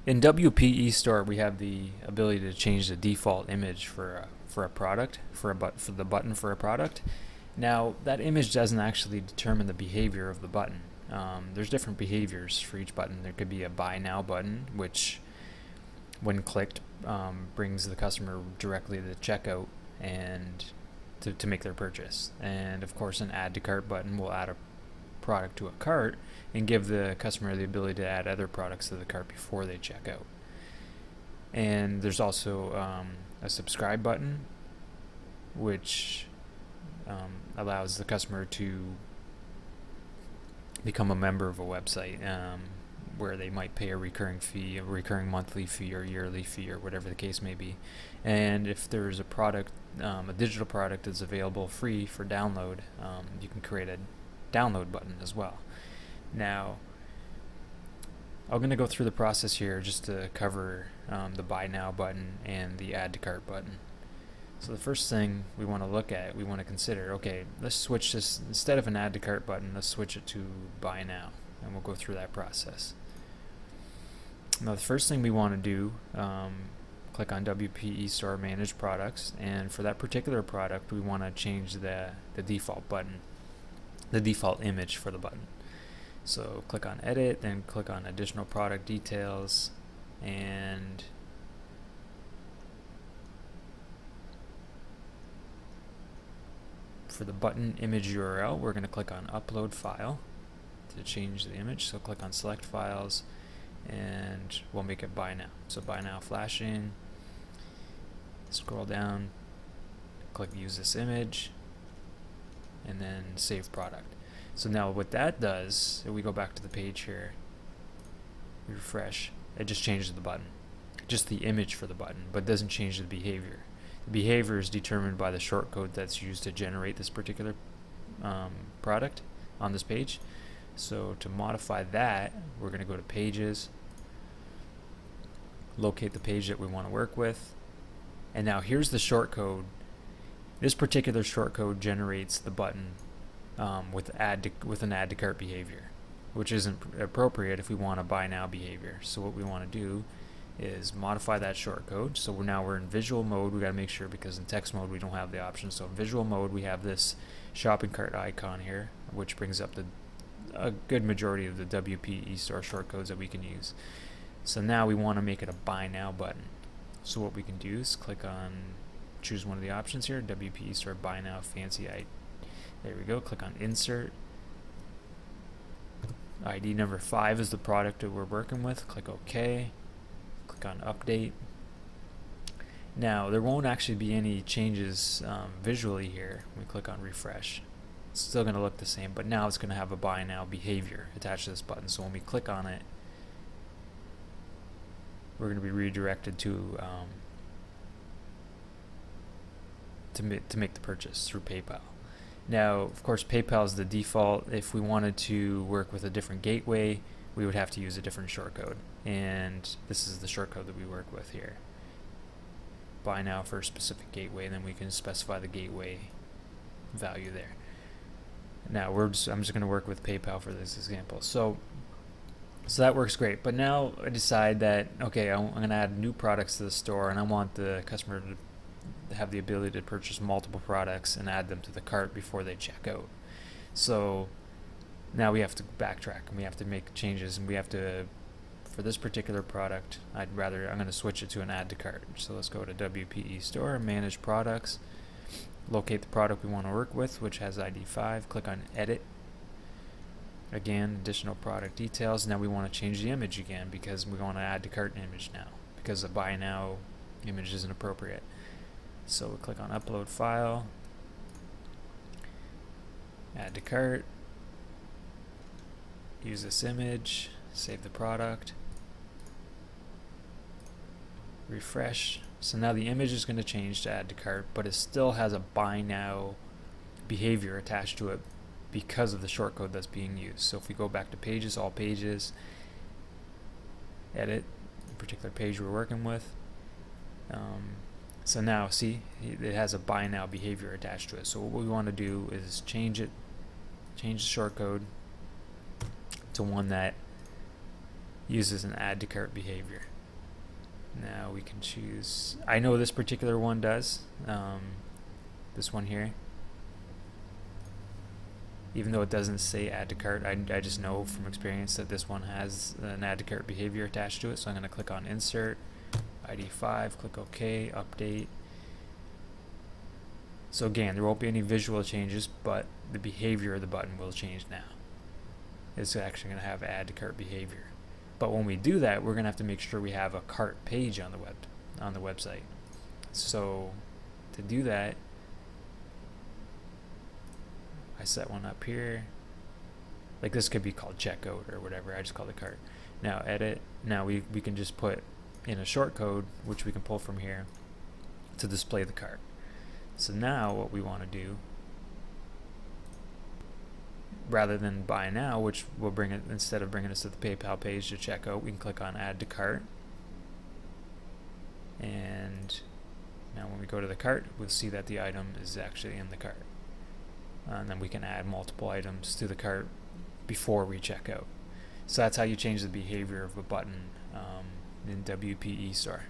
In WP eStore, we have the ability to change the default image for a product, for the button for a product. Now, that image doesn't actually determine the behavior of the button. There's different behaviors for each button. There could be a Buy Now button, which, when clicked, brings the customer directly to the checkout and to make their purchase. And of course, an Add to Cart button will add a product to a cart and give the customer the ability to add other products to the cart before they check out. And there's also a subscribe button, which allows the customer to become a member of a website, where they might pay a recurring fee, a recurring monthly fee or yearly fee or whatever the case may be. And if there's a product, a digital product that's available free for download, you can create a download button as well. Now, I'm going to go through the process here just to cover the Buy Now button and the Add to Cart button. So the first thing we want to look at, we want to consider, okay, let's switch this, instead of an Add to Cart button, let's switch it to Buy Now, and we'll go through that process. Now, the first thing we want to do, click on WP eStore Manage Products, and for that particular product, we want to change the default button, the default image for the button. So click on Edit, then click on Additional Product Details, and for the button image URL, we're going to click on Upload File to change the image. So click on Select Files, and we'll make it Buy Now. So Buy Now flashing, scroll down, click Use This Image, and then Save Product. So now what that does, if we go back to the page here, refresh, it just changes the button, just the image for the button, but doesn't change the behavior. The behavior is determined by the shortcode that's used to generate this particular product on this page. So to modify that, we're going to go to Pages, locate the page that we want to work with, and now here's the shortcode. This particular shortcode generates the button with an Add to Cart behavior, which isn't appropriate if we want a Buy Now behavior. So what we want to do is modify that shortcode. So now we're in visual mode. We got to make sure, because in text mode we don't have the option. So in visual mode, we have this shopping cart icon here, which brings up a good majority of the WP eStore shortcodes that we can use. So now we want to make it a Buy Now button. So what we can do is choose one of the options here, WP eStore Buy Now Fancy ID. There we go. Click on Insert. ID number 5 is the product that we're working with. Click OK. Click on Update. Now, there won't actually be any changes visually here. When we click on Refresh, it's still going to look the same, but now it's going to have a Buy Now behavior attached to this button. So when we click on it, we're going to be redirected to make the purchase through PayPal. Now, of course, PayPal is the default. If we wanted to work with a different gateway, we would have to use a different shortcode, and this is the shortcode that we work with here. Buy Now for a specific gateway, and then we can specify the gateway value there. Now I'm just going to work with PayPal for this example. So that works great. But now I decide that, okay, I'm going to add new products to the store, and I want the customer to have the ability to purchase multiple products and add them to the cart before they check out. So now we have to backtrack, and we have to make changes, and we have to, for this particular product, I'm going to switch it to an Add to Cart. So let's go to WP eStore, Manage Products, locate the product we want to work with, which has ID 5, click on Edit. Again, Additional Product Details. Now we want to change the image again, because we want to Add to Cart image now, because the Buy Now image isn't appropriate. So we click on Upload File, Add to Cart, use this image, save the product, refresh. So now the image is going to change to Add to Cart, but it still has a Buy Now behavior attached to it because of the shortcode that's being used. So if we go back to Pages, All Pages, Edit, the particular page we're working with, so now see, it has a Buy Now behavior attached to it. So what we want to do is change the shortcode to one that uses an Add to Cart behavior. Now we can choose, I know this particular one does, this one here. Even though it doesn't say add to cart, I just know from experience that this one has an add to cart behavior attached to it. So I'm going to click on insert, ID 5, click OK, update. So again, there won't be any visual changes, but the behavior of the button will change now. It's actually going to have add to cart behavior. But when we do that, we're going to have to make sure we have a cart page on the website. So to do that, I set one up here. Like this could be called checkout or whatever. I just call it cart. Now edit. Now we can just put in a short code, which we can pull from here, to display the cart. So now what we want to do, rather than buy now, which will bring it, instead of bringing us to the PayPal page to checkout, we can click on add to cart. And now when we go to the cart, we'll see that the item is actually in the cart. And then we can add multiple items to the cart before we check out. So that's how you change the behavior of a button in WP eStore.